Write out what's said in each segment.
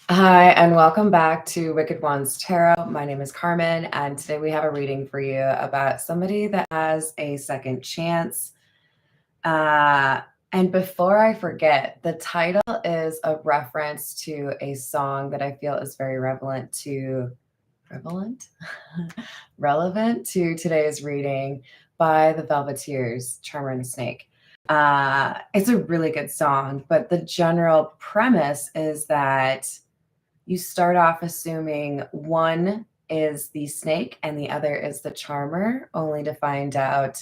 Hi, and welcome back to Wicked Ones Tarot. My name is Carmen, and today we have a reading for you about somebody that has a second chance. And before I forget, the title is a reference to a song that I feel is very relevant to today's reading by the Velveteers, Charmer and the Snake. It's a really good song, but the general premise is that you start off assuming one is the snake and the other is the charmer, only to find out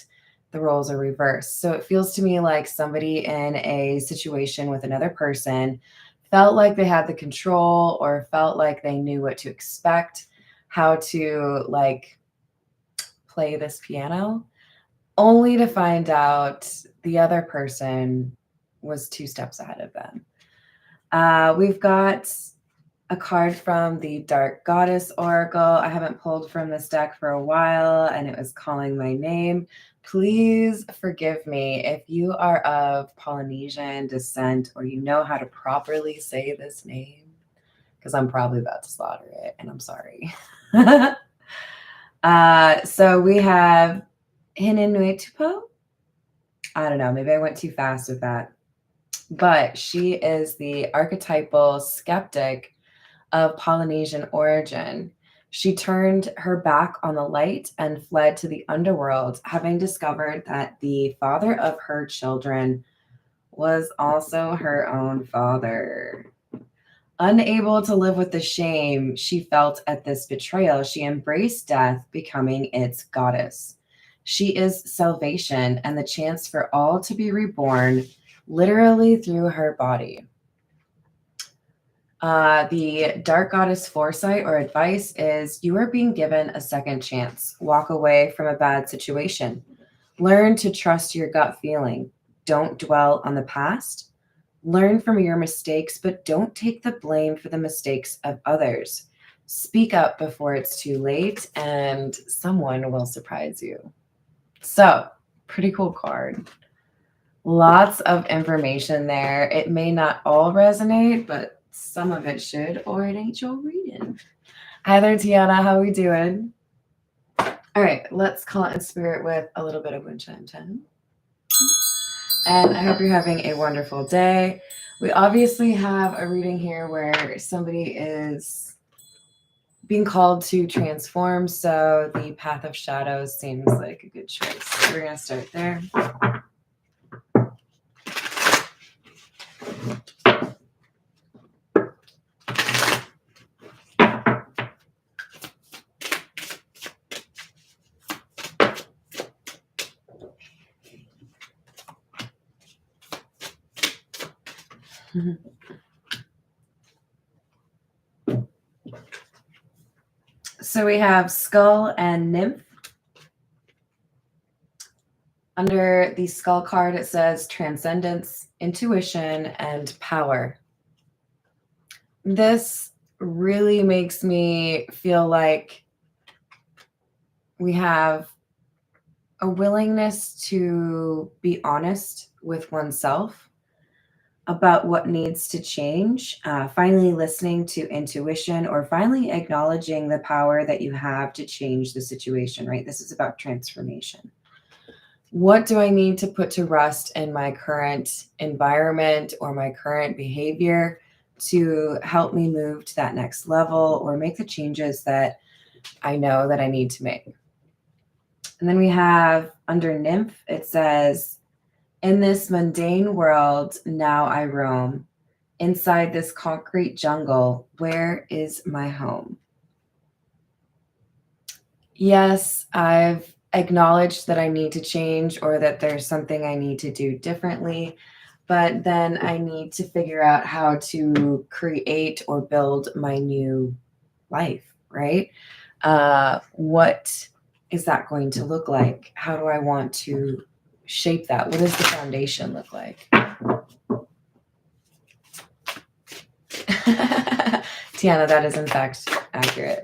the roles are reversed. So it feels to me like somebody in a situation with another person felt like they had the control or felt like they knew what to expect, how to play this piano, only to find out the other person was two steps ahead of them. We've got a card from the Dark Goddess Oracle. I haven't pulled from this deck for a while, and it was calling my name. Please forgive me if you are of Polynesian descent or you know how to properly say this name, because I'm probably about to slaughter it, and I'm sorry. So we have Hinenuetupo. I don't know, maybe I went too fast with that. But she is the archetypal skeptic of Polynesian origin. She turned her back on the light and fled to the underworld, having discovered that the father of her children was also her own father. Unable to live with the shame she felt at this betrayal, she embraced death, becoming its goddess. She is salvation and the chance for all to be reborn, literally through her body. The Dark Goddess foresight or advice is you are being given a second chance. Walk away from a bad situation. Learn to trust your gut feeling. Don't dwell on the past. Learn from your mistakes, but don't take the blame for the mistakes of others. Speak up before it's too late, and someone will surprise you. So, pretty cool card. Lots of information there. It may not all resonate, but some of it should, or it ain't your reading. Hi there, Tiana. How we doing? All right, let's call it in spirit with a little bit of wind chime time. And I hope you're having a wonderful day. We obviously have a reading here where somebody is being called to transform, so the Path of Shadows seems like a good choice. So we're going to start there. So we have Skull and Nymph. Under the Skull card, it says Transcendence, Intuition, and Power. This really makes me feel like we have a willingness to be honest with oneself about what needs to change, finally listening to intuition, or finally acknowledging the power that you have to change the situation, right? This is about transformation. What do I need to put to rest in my current environment or my current behavior to help me move to that next level or make the changes that I know that I need to make? And then we have under Nymph, it says, in this mundane world, now I roam. Inside this concrete jungle, where is my home? Yes, I've acknowledged that I need to change or that there's something I need to do differently, but then I need to figure out how to create or build my new life, right? What is that going to look like? How do I want to shape that? What does the foundation look like? Tiana, that is in fact accurate.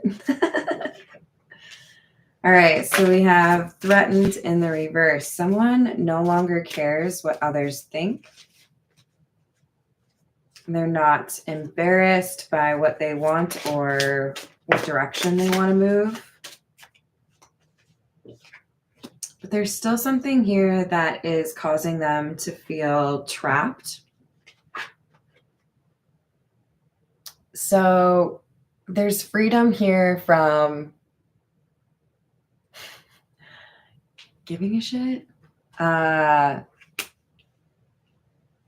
All right, so we have threatened in the reverse. Someone no longer cares what others think. They're not embarrassed by what they want or what direction they want to move. But there's still something here that is causing them to feel trapped. So there's freedom here from giving a shit,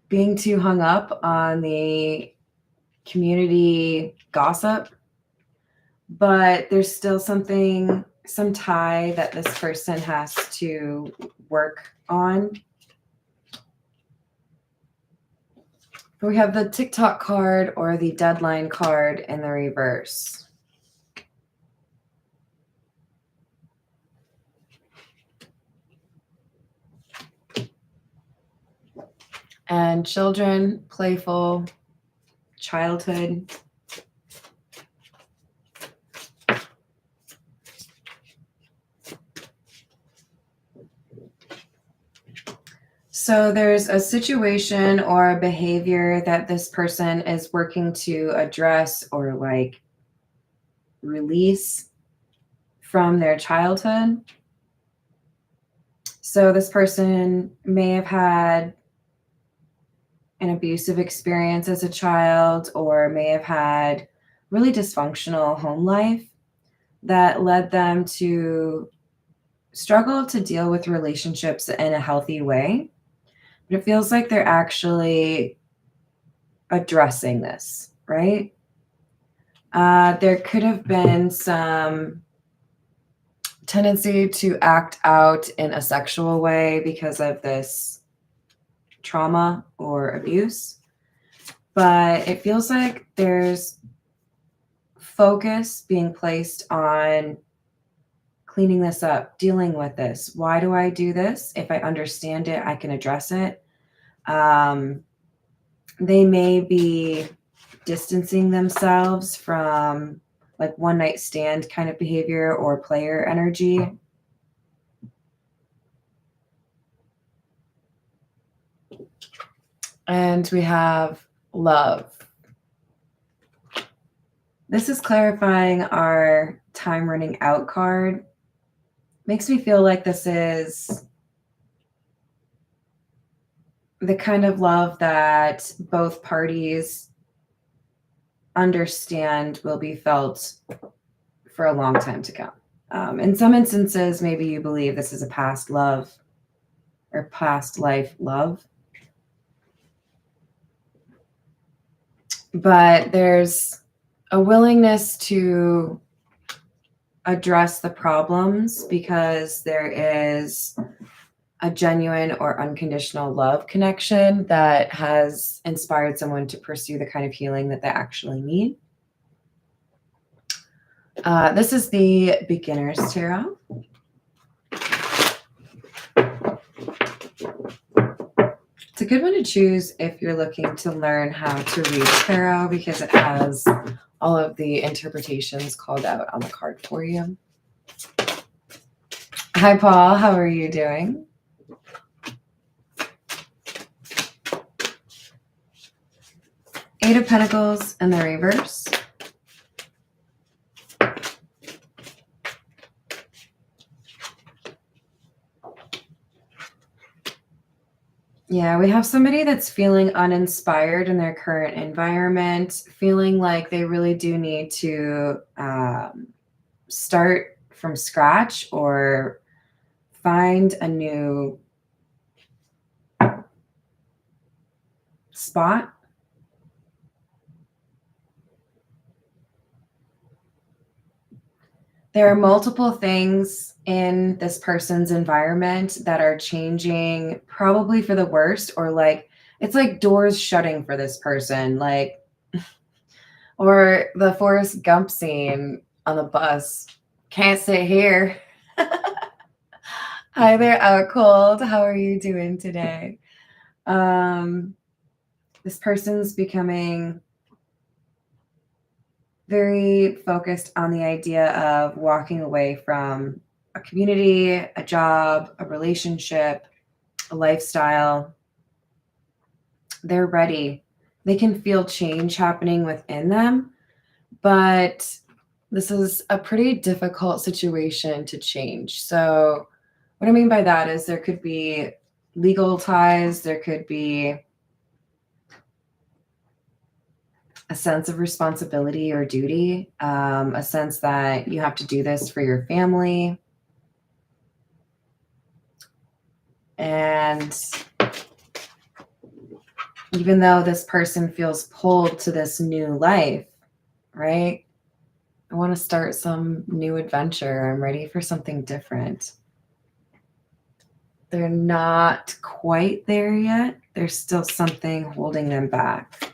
being too hung up on the community gossip, but there's still something, some tie that this person has to work on. We have the TikTok card or the deadline card in the reverse. And children, playful, childhood. So there's a situation or a behavior that this person is working to address or like release from their childhood. So this person may have had an abusive experience as a child, or may have had really dysfunctional home life that led them to struggle to deal with relationships in a healthy way. But it feels like they're actually addressing this, right? There could have been some tendency to act out in a sexual way because of this trauma or abuse, but it feels like there's focus being placed on cleaning this up, dealing with this. Why do I do this? If I understand it, I can address it. They may be distancing themselves from like one night stand kind of behavior or player energy. And we have love. This is clarifying our time running out card. Makes me feel like this is the kind of love that both parties understand will be felt for a long time to come. In some instances, maybe you believe this is a past love or past life love. But there's a willingness to address the problems because there is a genuine or unconditional love connection that has inspired someone to pursue the kind of healing that they actually need. This is the Beginner's Tarot. It's a good one to choose if you're looking to learn how to read tarot because it has all of the interpretations called out on the card for you. Hi, Paul. How are you doing? Eight of Pentacles in the reverse. Yeah, we have somebody that's feeling uninspired in their current environment, feeling like they really do need to start from scratch or find a new spot. There are multiple things in this person's environment that are changing probably for the worst, or like it's like doors shutting for this person, like or the Forrest Gump scene on the bus. Can't sit here. Hi there, out cold. How are you doing today? This person's becoming very focused on the idea of walking away from a community, a job, a relationship, a lifestyle. They're ready They can feel change happening within them, but this is a pretty difficult situation to change. So what I mean by that is there could be legal ties, there could be a sense of responsibility or duty, a sense that you have to do this for your family. And even though this person feels pulled to this new life, right? I want to start some new adventure. I'm ready for something different. They're not quite there yet. There's still something holding them back.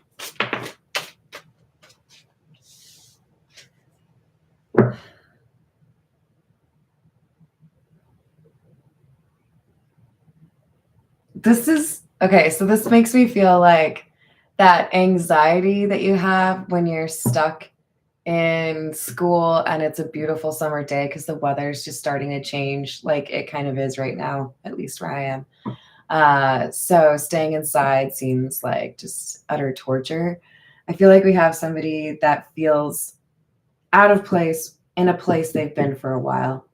This is okay. So this makes me feel like that anxiety that you have when you're stuck in school and it's a beautiful summer day because the weather's just starting to change, like it kind of is right now, at least where I am. So staying inside seems like just utter torture. I feel like we have somebody that feels out of place in a place they've been for a while.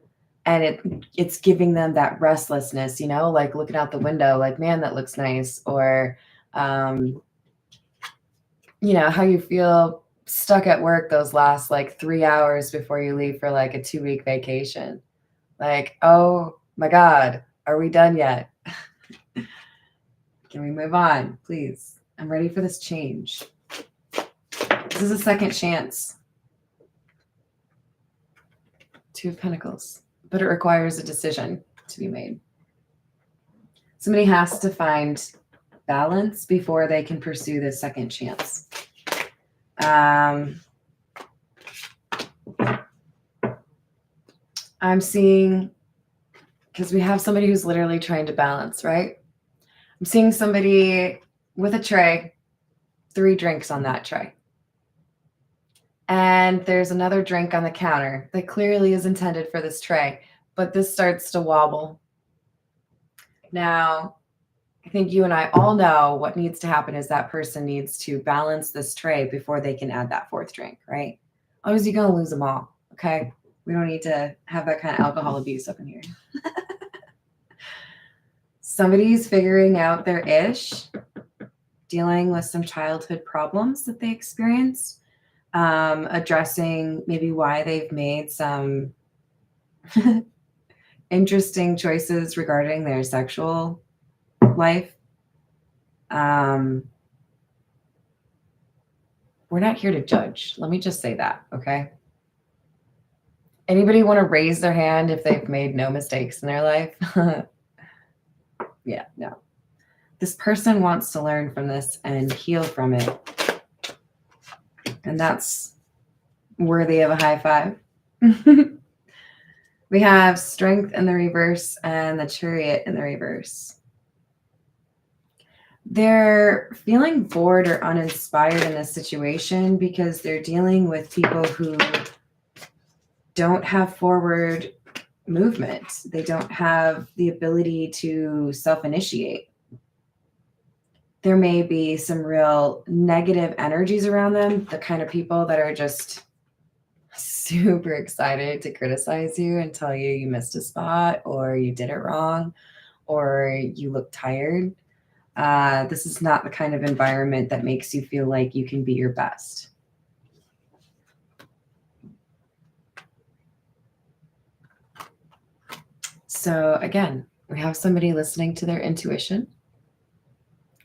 And it's giving them that restlessness, you know, like looking out the window, like, man, that looks nice. Or, you know, how you feel stuck at work those last like 3 hours before you leave for like a 2-week vacation. Like, oh my God, are we done yet? Can we move on, please? I'm ready for this change. This is a second chance. 2 of Pentacles, but it requires a decision to be made. Somebody has to find balance before they can pursue this second chance. I'm seeing, because we have somebody who's literally trying to balance, right? I'm seeing somebody with a tray, 3 drinks on that tray. And there's another drink on the counter that clearly is intended for this tray, but this starts to wobble. Now, I think you and I all know what needs to happen is that person needs to balance this tray before they can add that 4th drink, right? Otherwise, you're going to lose them all, okay? We don't need to have that kind of alcohol abuse up in here. Somebody's figuring out their ish, dealing with some childhood problems that they experienced, addressing maybe why they've made some interesting choices regarding their sexual life. We're not here to judge. Let me just say that, okay? Anybody want to raise their hand if they've made no mistakes in their life? Yeah, no. This person wants to learn from this and heal from it. And that's worthy of a high five. We have Strength in the reverse and the Chariot in the reverse. They're feeling bored or uninspired in this situation because they're dealing with people who don't have forward movement. They don't have the ability to self-initiate. There may be some real negative energies around them, the kind of people that are just super excited to criticize you and tell you you missed a spot or you did it wrong or you look tired. This is not the kind of environment that makes you feel like you can be your best. So again, we have somebody listening to their intuition,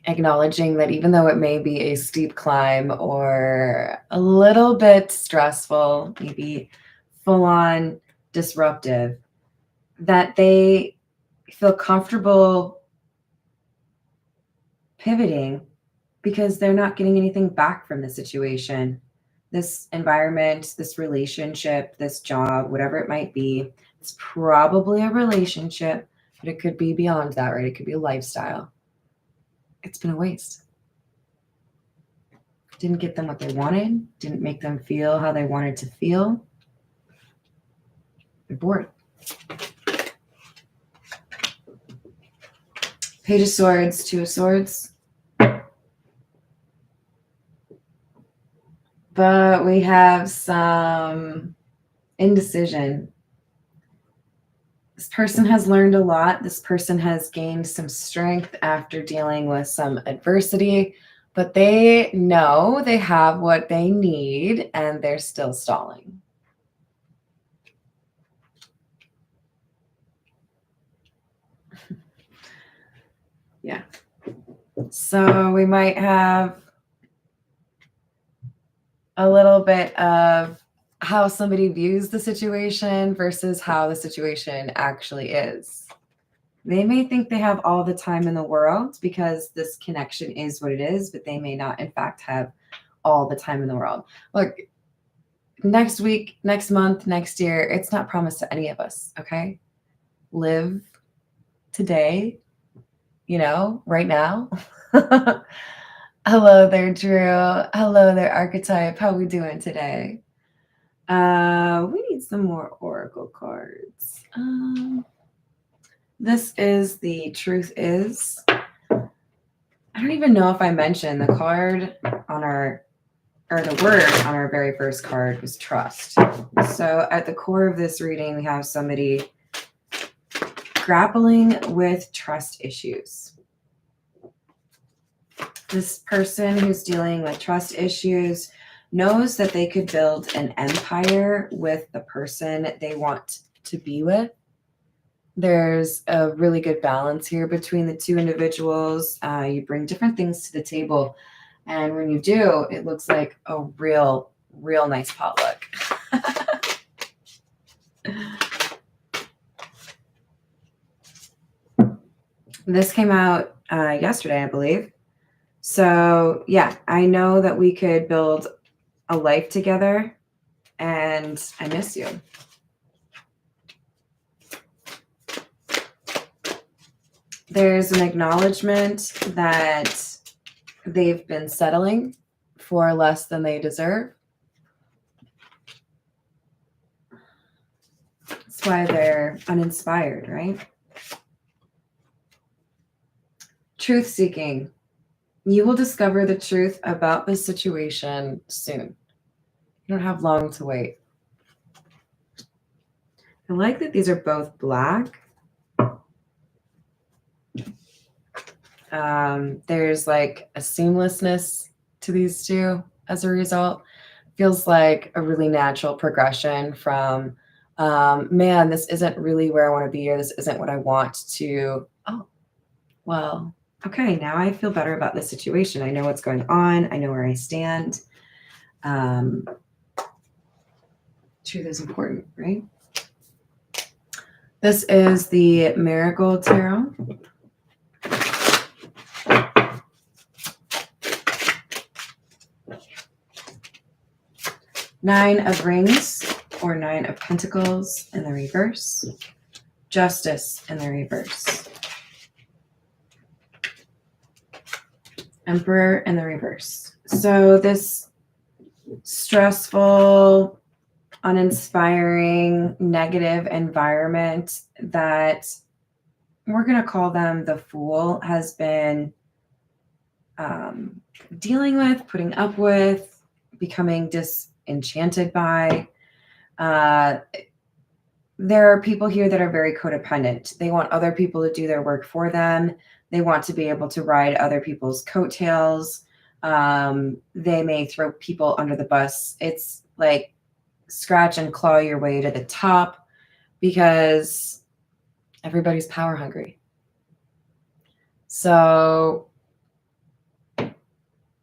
acknowledging that even though it may be a steep climb or a little bit stressful, maybe full on disruptive, that they feel comfortable pivoting because they're not getting anything back from the situation. This environment, this relationship, this job, whatever it might be, it's probably a relationship, but it could be beyond that, right? It could be a lifestyle. It's been a waste. Didn't get them what they wanted, didn't make them feel how they wanted to feel. They're bored. Page of Swords, 2 of Swords. But we have some indecision. This person has learned a lot. This person has gained some strength after dealing with some adversity, but they know they have what they need and they're still stalling. Yeah. So we might have a little bit of how somebody views the situation versus how the situation actually is. They may think they have all the time in the world because this connection is what it is, but they may not, in fact, have all the time in the world. Look, next week, next month, next year, it's not promised to any of us, okay? Live today, right now. Hello there, Drew. Hello there, Archetype. How we doing today? We need some more oracle cards. This is the Truth Is. I don't even know if I mentioned the card on the word on our very first card was trust. So at the core of this reading, we have somebody grappling with trust issues. This person who's dealing with trust issues knows that they could build an empire with the person they want to be with. There's a really good balance here between the two individuals. You bring different things to the table. And when you do, it looks like a real nice potluck. This came out yesterday, I believe. So yeah, I know that we could build a life together and I miss you. There's an acknowledgement that they've been settling for less than they deserve. That's why they're uninspired, right? Truth seeking. You will discover the truth about this situation soon. You don't have long to wait. I like that these are both black. There's like a seamlessness to these two as a result. Feels like a really natural progression from, man, this isn't really where I want to be, or this isn't what I want to. Oh, well, okay, now I feel better about the situation. I know what's going on. I know where I stand. Truth is important, right? This is the Marigold Tarot. Nine of Rings or Nine of Pentacles in the reverse. Justice in the reverse. Emperor in the reverse. So this stressful, uninspiring, negative environment that we're going to call them the Fool has been dealing with, putting up with, becoming disenchanted by. There are people here that are very codependent. They want other people to do their work for them. They want to be able to ride other people's coattails. They may throw people under the bus. It's like scratch and claw your way to the top because everybody's power hungry. So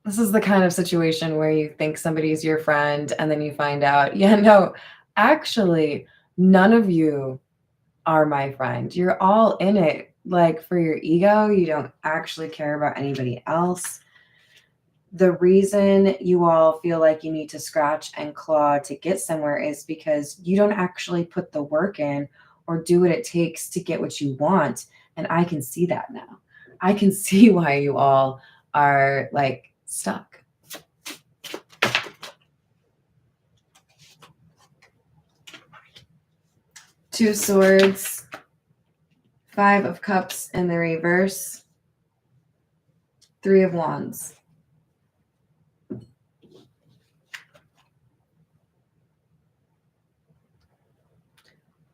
this is the kind of situation where you think somebody's your friend and then you find out, yeah, no, actually, none of you are my friend. You're all in it like for your ego. You don't actually care about anybody else. The reason you all feel like you need to scratch and claw to get somewhere is because you don't actually put the work in or do what it takes to get what you want. And I can see that now. I can see why you all are like stuck. Two Swords, Five of Cups in the reverse, Three of Wands.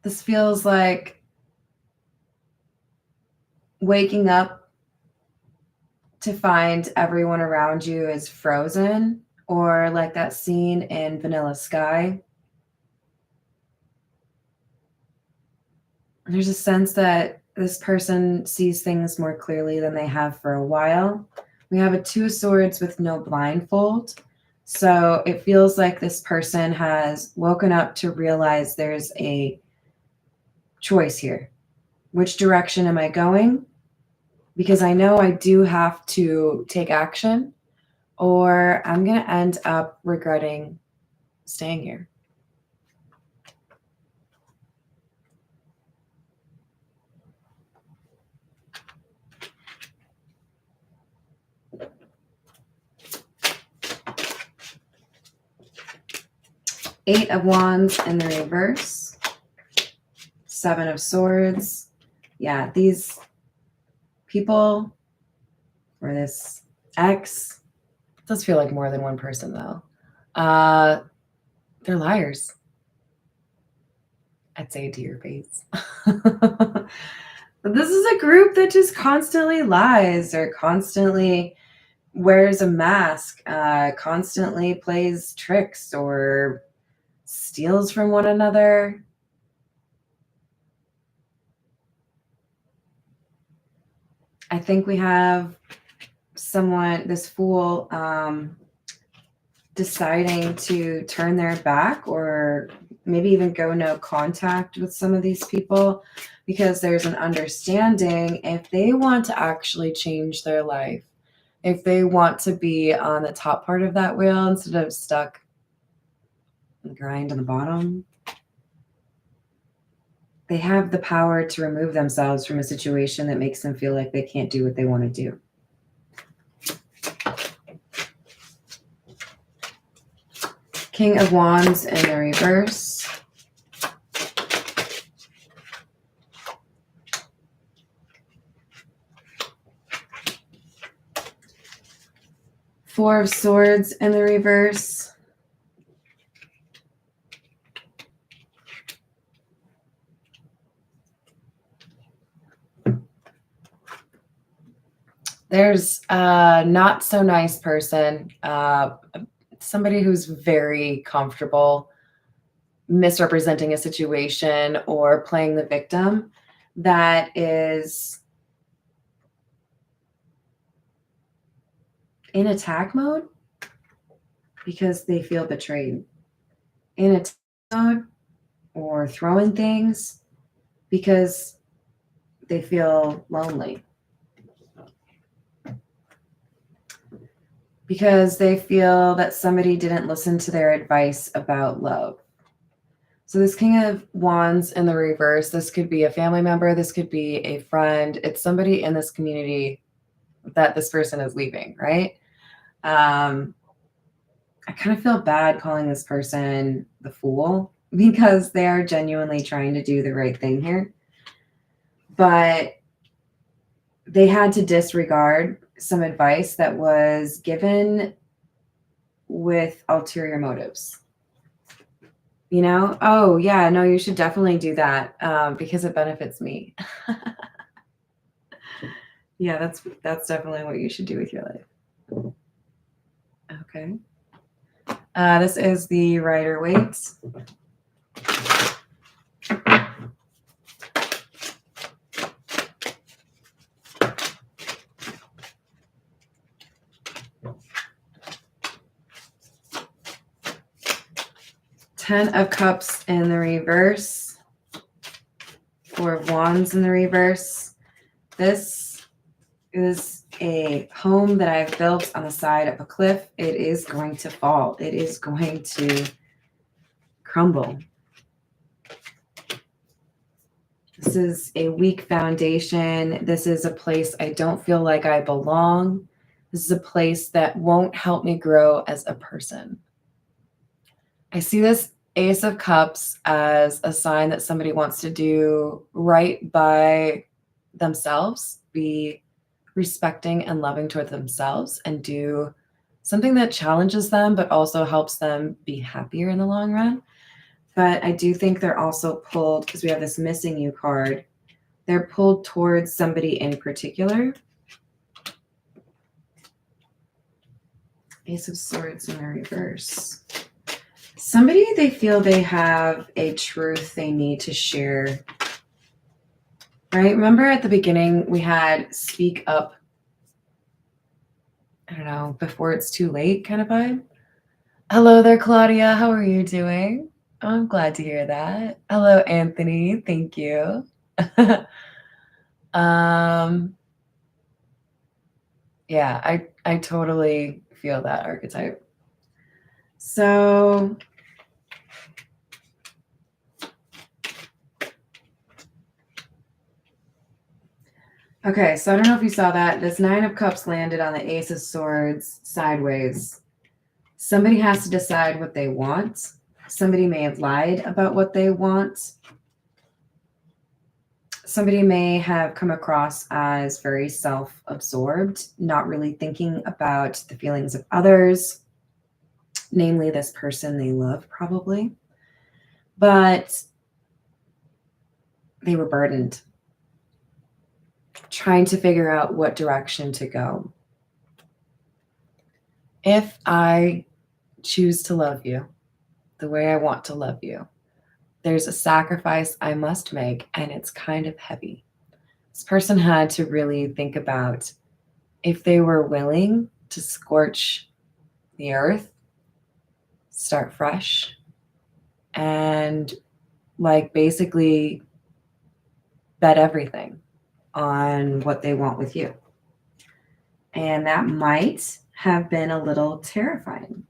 This feels like waking up to find everyone around you is frozen, or like that scene in Vanilla Sky. There's a sense that this person sees things more clearly than they have for a while. We have a Two of Swords with no blindfold. So it feels like this person has woken up to realize there's a choice here. Which direction am I going? Because I know I do have to take action, or I'm going to end up regretting staying here. Eight of Wands in the reverse. Seven of Swords. Yeah, these people, or this ex, it does feel like more than one person though. They're liars. I'd say it to your face. This is a group that just constantly lies, or constantly wears a mask, constantly plays tricks, or steals from one another. I think we have someone, this fool, deciding to turn their back, or maybe even go no contact with some of these people, because there's an understanding if they want to actually change their life, if they want to be on the top part of that wheel instead of stuck in the grind on the bottom, they have the power to remove themselves from a situation that makes them feel like they can't do what they want to do. King of Wands in the reverse. Four of Swords in the reverse. There's a not so nice person, somebody who's very comfortable misrepresenting a situation or playing the victim, that is in attack mode because they feel betrayed. In attack mode, or throwing things because they feel lonely. Because they feel that somebody didn't listen to their advice about love. So this King of Wands in the reverse, this could be a family member, this could be a friend. It's somebody in this community that this person is leaving, right? I kind of feel bad calling this person the fool, because they are genuinely trying to do the right thing here. But they had to disregard some advice that was given with ulterior motives. You know, oh yeah, no, you should definitely do that because it benefits me. Yeah, that's definitely what you should do with your life. Okay. This is the Rider-Waite. Ten of Cups in the reverse. Four of Wands in the reverse. This is a home that I've built on the side of a cliff. It is going to fall. It is going to crumble. This is a weak foundation. This is a place I don't feel like I belong. This is a place that won't help me grow as a person. I see this Ace of Cups as a sign that somebody wants to do right by themselves, be respecting and loving toward themselves, and do something that challenges them but also helps them be happier in the long run. But I do think they're also pulled, because we have this missing you card, they're pulled towards somebody in particular. Ace of Swords in the reverse. Somebody they feel they have a truth they need to share. Right? Remember at the beginning we had speak up, I don't know, before it's too late kind of vibe? Hello there, Claudia. How are you doing? I'm glad to hear that. Hello, Anthony. Thank you. Yeah, I totally feel that archetype. So okay, so I don't know if you saw that. This Nine of Cups landed on the Ace of Swords sideways. Somebody has to decide what they want. Somebody may have lied about what they want. Somebody may have come across as very self-absorbed, not really thinking about the feelings of others, namely this person they love probably. But they were burdened, trying to figure out what direction to go. If I choose to love you the way I want to love you, there's a sacrifice I must make, and it's kind of heavy. This person had to really think about if they were willing to scorch the earth, start fresh, and like basically bet everything on what they want with you. And that might have been a little terrifying.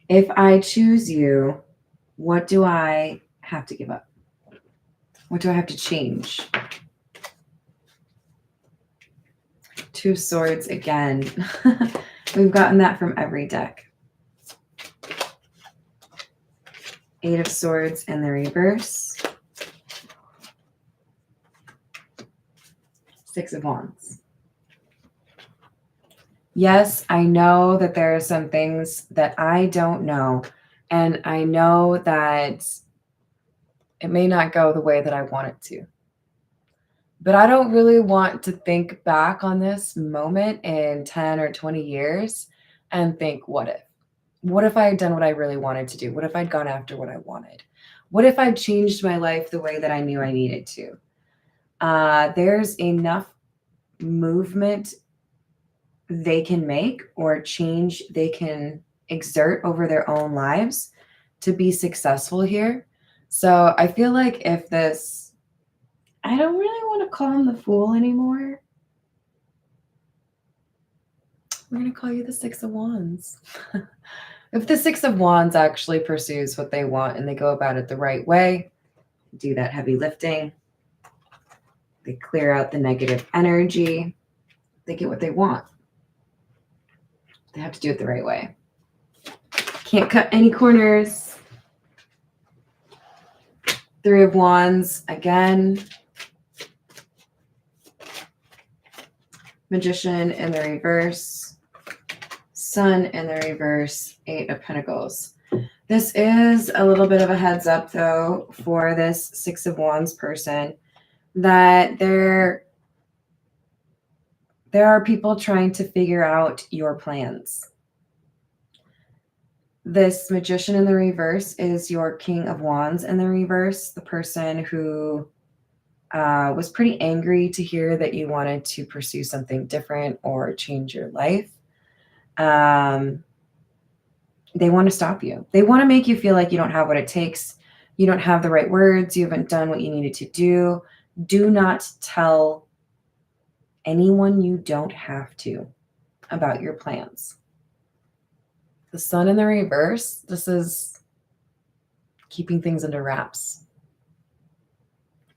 If I choose you, what do I have to give up? What do I have to change? Two of Swords again. We've gotten that from every deck. Eight of Swords in the reverse. Six of Wands. Yes, I know that there are some things that I don't know, and I know that it may not go the way that I want it to. But I don't really want to think back on this moment in 10 or 20 years and think, what if? What if I had done what I really wanted to do? What if I'd gone after what I wanted? What if I'd changed my life the way that I knew I needed to? There's enough movement they can make or change they can exert over their own lives to be successful here. So I feel like if this, I don't really want to call him the Fool anymore. We're going to call you the Six of Wands. If the Six of Wands actually pursues what they want and they go about it the right way, do that heavy lifting, they clear out the negative energy, they get what they want. They have to do it the right way. Can't cut any corners. Three of Wands again. Magician in the reverse. Sun in the reverse. Eight of Pentacles. This is a little bit of a heads up, though, for this Six of Wands person, that there are people trying to figure out your plans. This Magician in the reverse is your King of Wands in the reverse, the person who was pretty angry to hear that you wanted to pursue something different or change your life. They want to stop you. They want to make you feel like you don't have what it takes. You don't have the right words. You haven't done what you needed to do. Do not tell anyone you don't have to about your plans. The Sun in the reverse, this is keeping things under wraps.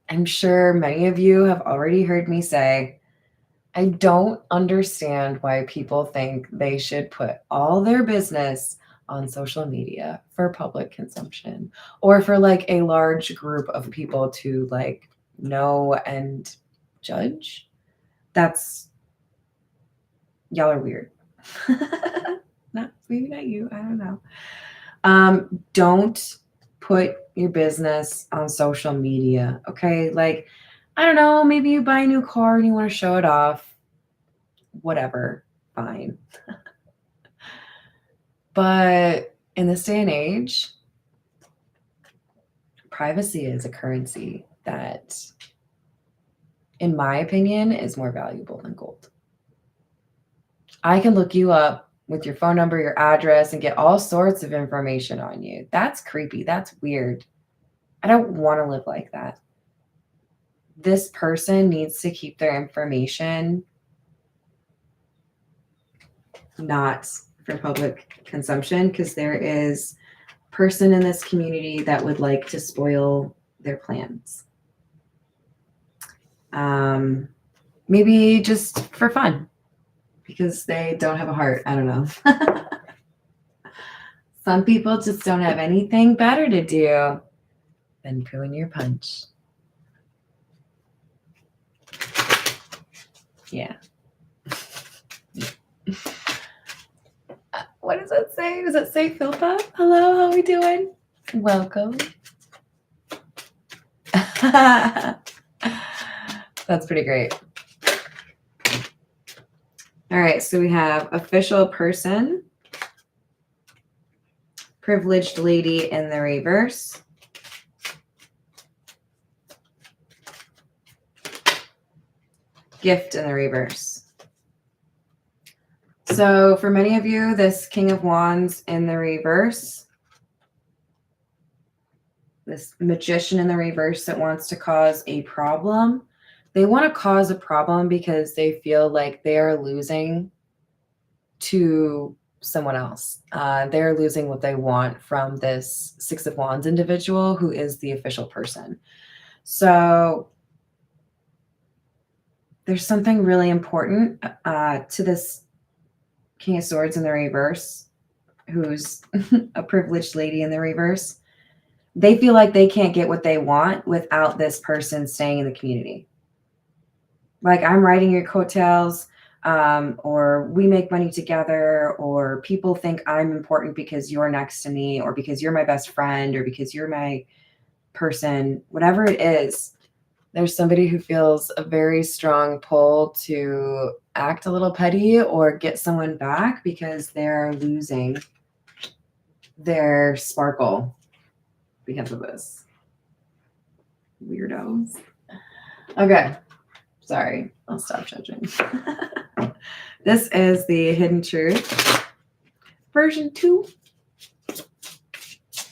I'm sure many of you have already heard me say, I don't understand why people think they should put all their business on social media for public consumption or for like a large group of people to like know and judge. That's, y'all are weird. Maybe not you, I don't know. Don't put your business on social media, okay? Like, I don't know, maybe you buy a new car and you want to show it off. Whatever, fine. But in this day and age, privacy is a currency that, in my opinion, is more valuable than gold. I can look you up with your phone number, your address, and get all sorts of information on you. That's creepy. That's weird. I don't want to live like that. This person needs to keep their information not for public consumption, because there is a person in this community that would like to spoil their plans. Maybe just for fun, because they don't have a heart. I don't know. Some people just don't have anything better to do than pooing your punch. Yeah. What does that say? Does it say Philpa? Hello, how are we doing? Welcome. That's pretty great. All right, so we have official person, privileged lady in the reverse, gift in the reverse. So for many of you, this King of Wands in the reverse, this magician in the reverse that wants to cause a problem. They want to cause a problem because they feel like they are losing to someone else. They're losing what they want from this Six of Wands individual who is the official person. So there's something really important to this King of Swords in the reverse, who's a privileged lady in the reverse. They feel like they can't get what they want without this person staying in the community. Like, I'm riding your coattails, or we make money together, or people think I'm important because you're next to me, or because you're my best friend, or because you're my person, whatever it is. There's somebody who feels a very strong pull to act a little petty or get someone back because they're losing their sparkle because of this. Weirdos. Okay. Sorry. I'll stop judging. This is the Hidden Truth version 2.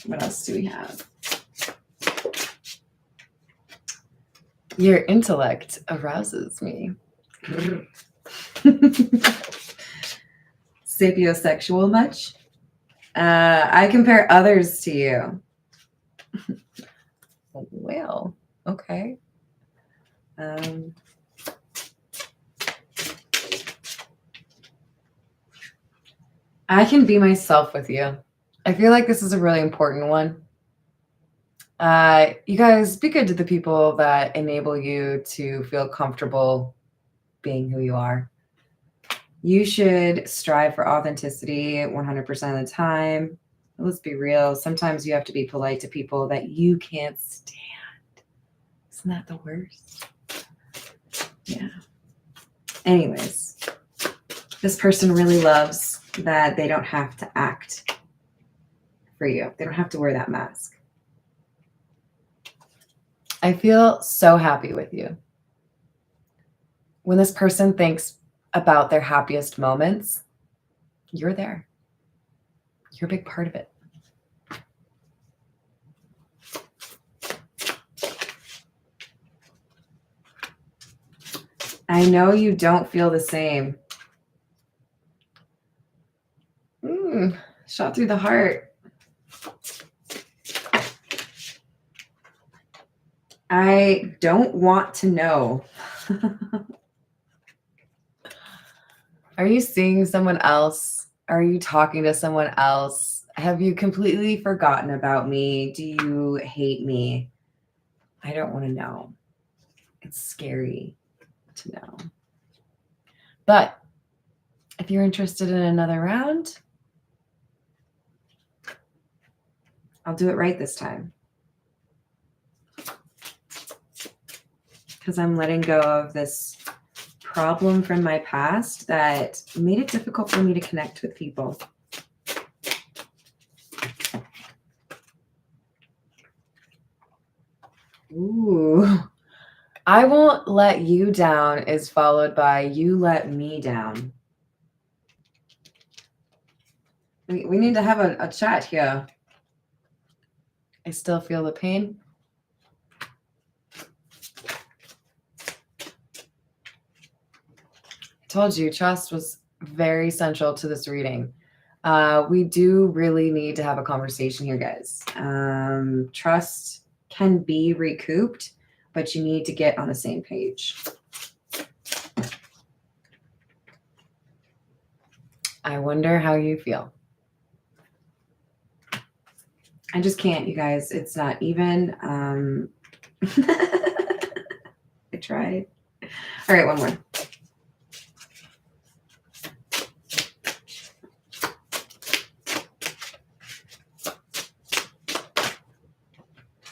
What else do we have? Your intellect arouses me. Sapiosexual much? I compare others to you. Well, okay. I can be myself with you. I feel like this is a really important one. You guys, be good to the people that enable you to feel comfortable being who you are. You should strive for authenticity 100% of the time. Let's be real. Sometimes you have to be polite to people that you can't stand. Isn't that the worst? Yeah. Anyways, this person really loves that they don't have to act for you. They don't have to wear that mask. I feel so happy with you. When this person thinks about their happiest moments, you're there. You're a big part of it. I know you don't feel the same. Shot through the heart. I don't want to know. Are you seeing someone else? Are you talking to someone else? Have you completely forgotten about me? Do you hate me? I don't want to know. It's scary to know. But if you're interested in another round, I'll do it right this time. Because I'm letting go of this problem from my past that made it difficult for me to connect with people. Ooh. I won't let you down is followed by you let me down. We need to have a chat here. I still feel the pain. I told you trust was very central to this reading. We do really need to have a conversation here, guys. Trust can be recouped, but you need to get on the same page. I wonder how you feel. I just can't, you guys. It's not even. I tried. All right, one more.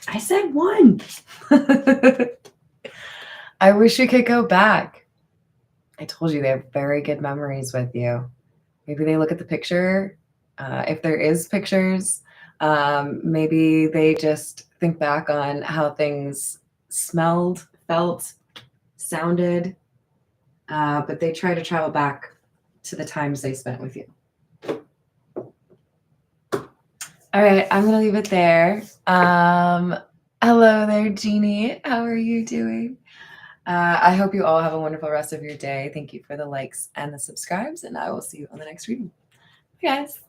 I said one. I wish we could go back. I told you they have very good memories with you. Maybe they look at the picture. If there is pictures, maybe they just think back on how things smelled, felt, sounded, but they try to travel back to the times they spent with you. All right, I'm going to leave it there. Hello there, Jeannie. How are you doing? I hope you all have a wonderful rest of your day. Thank you for the likes and the subscribes, and I will see you on the next reading. Bye, guys.